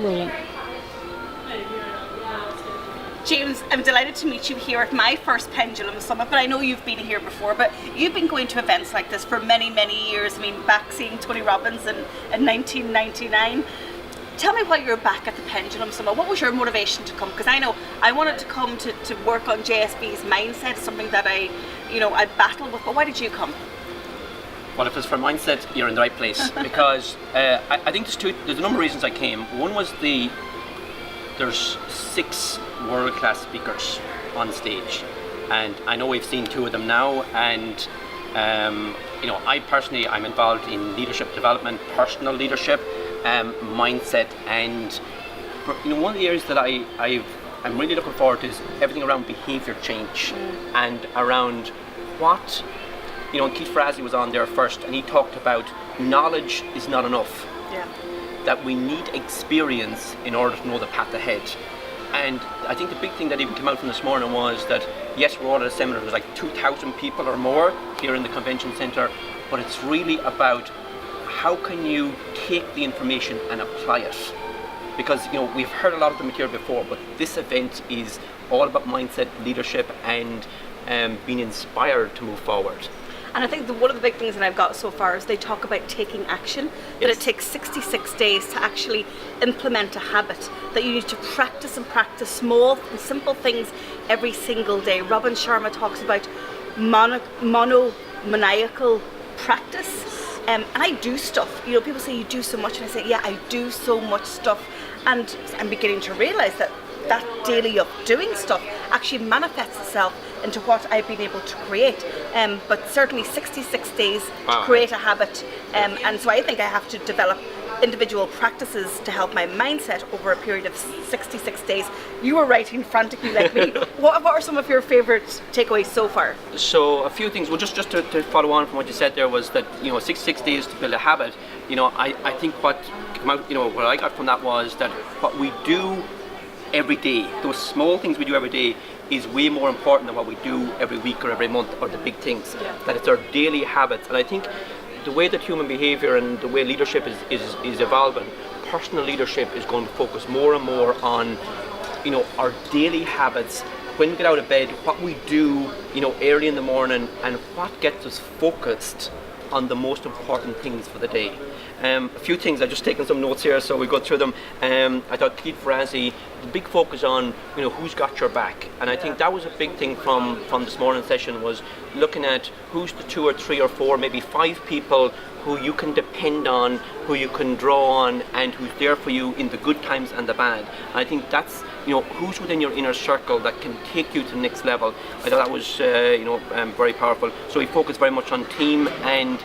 Brilliant. James, I'm delighted to meet you here at my first Pendulum Summit, but I know you've been here before, but you've been going to events like this for many, many years. I mean, back seeing Tony Robbins in 1999. Tell me why you're back at the Pendulum Summit. What was your motivation to come? Because I know I wanted to come to work on JSB's mindset, something that I battled with, but why did you come? Well, if it's for mindset, you're in the right place, because I think there's a number of reasons I came. One was there's 6 world-class speakers on stage, and I know we've seen 2 of them now, and I personally, I'm involved in leadership development, personal leadership, mindset, and one of the areas that I'm really looking forward to is everything around behaviour change and around what, and Keith Frazee was on there first, and he talked about knowledge is not enough. Yeah. That we need experience in order to know the path ahead. And I think the big thing that even came out from this morning was that, yes, we're all at a seminar, there's like 2,000 people or more here in the convention centre, but it's really about how can you take the information and apply it. Because we've heard a lot of the material before, but this event is all about mindset, leadership, and being inspired to move forward. And I think one of the big things that I've got so far is they talk about taking action, that Yes. it takes 66 days to actually implement a habit, that you need to practice and practice small and simple things every single day. Robin Sharma talks about monomaniacal practice. And I do stuff, people say you do so much, and I say, yeah, I do so much stuff. And I'm beginning to realize that daily of doing stuff actually manifests itself into what I've been able to create. But certainly 66 days to create a habit. And so I think I have to develop individual practices to help my mindset over a period of 66 days. You were writing frantically like me. What are some of your favourite takeaways so far? So a few things. Well, just to follow on from what you said there was that 66 days to build a habit. I think what came out, what I got from that was that what we do every day, those small things we do every day, is way more important than what we do every week or every month, or the big things. Yeah. That it's our daily habits. And I think the way that human behaviour and the way leadership is evolving, personal leadership is going to focus more and more on our daily habits, when we get out of bed, what we do early in the morning, and what gets us focused on the most important things for the day. A few things, I've just taken some notes here, so we go through them. I thought Keith Frazee, the big focus on who's got your back, and I think that was a big thing from this morning's session, was looking at who's the 2 or 3 or 4, maybe 5 people who you can depend on, who you can draw on, and who's there for you in the good times and the bad. And I think that's who's within your inner circle that can take you to the next level. I thought that was very powerful. So he focused very much on team, and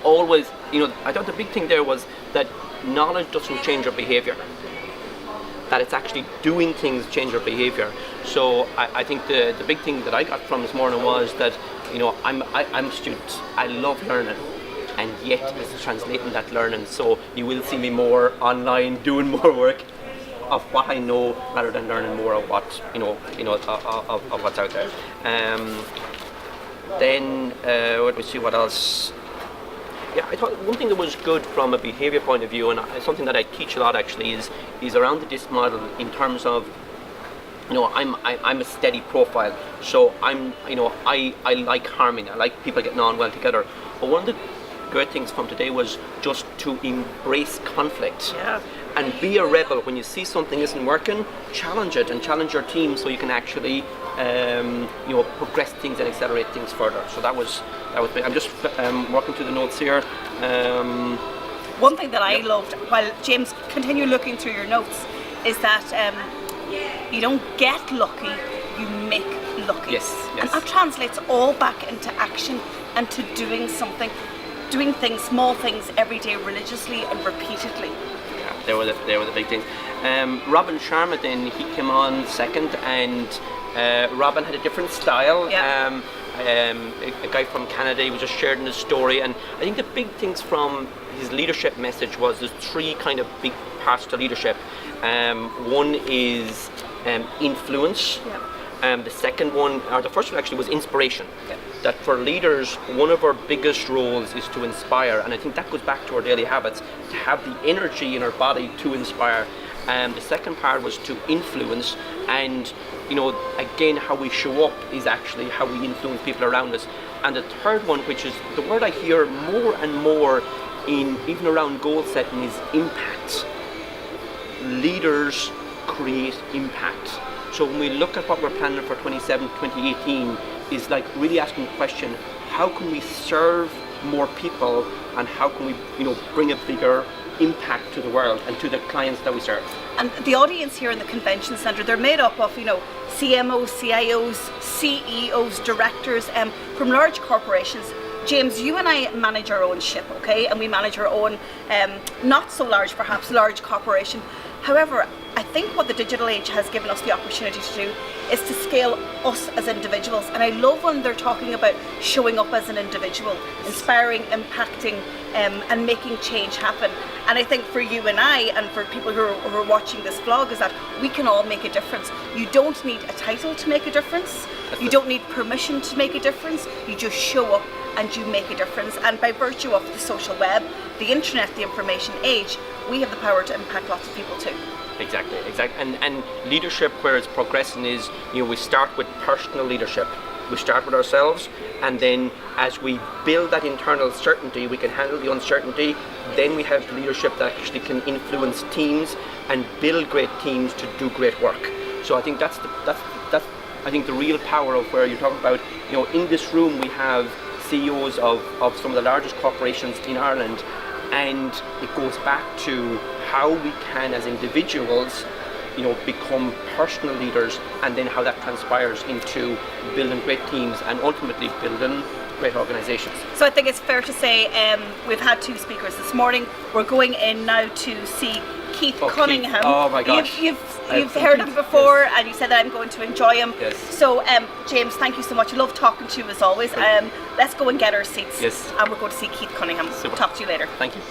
always, I thought the big thing there was that knowledge doesn't change your behaviour, that it's actually doing things change your behaviour. So I think the big thing that I got from this morning was that I'm a student, I love learning, and yet it's translating that learning. So you will see me more online doing more work of what I know rather than learning more of what of what's out there. Then let me see what else. Yeah, I thought one thing that was good from a behaviour point of view, and something that I teach a lot actually, is around the DISC model, in terms of I'm a steady profile, so I like harmony, I like people getting on well together. But one of the great things from today was just to embrace conflict. Yeah. And be a rebel. When you see something isn't working, challenge it, and challenge your team, so you can actually progress things and accelerate things further. So that was I'm just working through the notes here. One thing that I loved, while James, continue looking through your notes, is that you don't get lucky, you make lucky. Yes. And that translates all back into action and to doing something, doing things, small things every day, religiously and repeatedly. They were the big things. Robin Sharma, then he came on second, and Robin had a different style. Yeah. A guy from Canada, he was just sharing his story, and I think the big things from his leadership message was there's 3 kind of big parts to leadership. One is influence. Yeah. The second one, or the first one actually, was inspiration. Yeah. that for leaders, one of our biggest roles is to inspire, and I think that goes back to our daily habits, to have the energy in our body to inspire. The second part was to influence, and again, how we show up is actually how we influence people around us. And the third one, which is the word I hear more and more in even around goal setting, is impact. Leaders create impact. So when we look at what we're planning for 2018, is like really asking the question, how can we serve more people, and how can we bring a bigger impact to the world and to the clients that we serve. And the audience here in the convention centre, they're made up of CMOs, CIOs, CEOs, directors from large corporations. James, you and I manage our own ship, okay? And we manage our own, not so large perhaps, large corporation. However, I think what the digital age has given us the opportunity to do is to scale us as individuals. And I love when they're talking about showing up as an individual, inspiring, impacting, and making change happen. And I think for you and I, and for people who are watching this vlog, is that we can all make a difference. You don't need a title to make a difference. You don't need permission to make a difference. You just show up and you make a difference. And by virtue of the social web, the internet, the information age, we have the power to impact lots of people too. Exactly. And leadership, where it's progressing, is we start with personal leadership. We start with ourselves, and then as we build that internal certainty, we can handle the uncertainty. Then we have leadership that actually can influence teams and build great teams to do great work. So I think that's I think the real power of where you're talking about. In this room we have CEOs of some of the largest corporations in Ireland, and it goes back to how we can, as individuals, become personal leaders, and then how that transpires into building great teams and ultimately building great organizations. So I think it's fair to say we've had two speakers this morning. We're going in now to see Keith Cunningham. Keith. Oh my gosh. You've heard him before, yes. And you said that I'm going to enjoy him. Yes. So James, thank you so much. I love talking to you as always. Let's go and get our seats. Yes. And we're going to see Keith Cunningham. Super. Talk to you later. Thank you.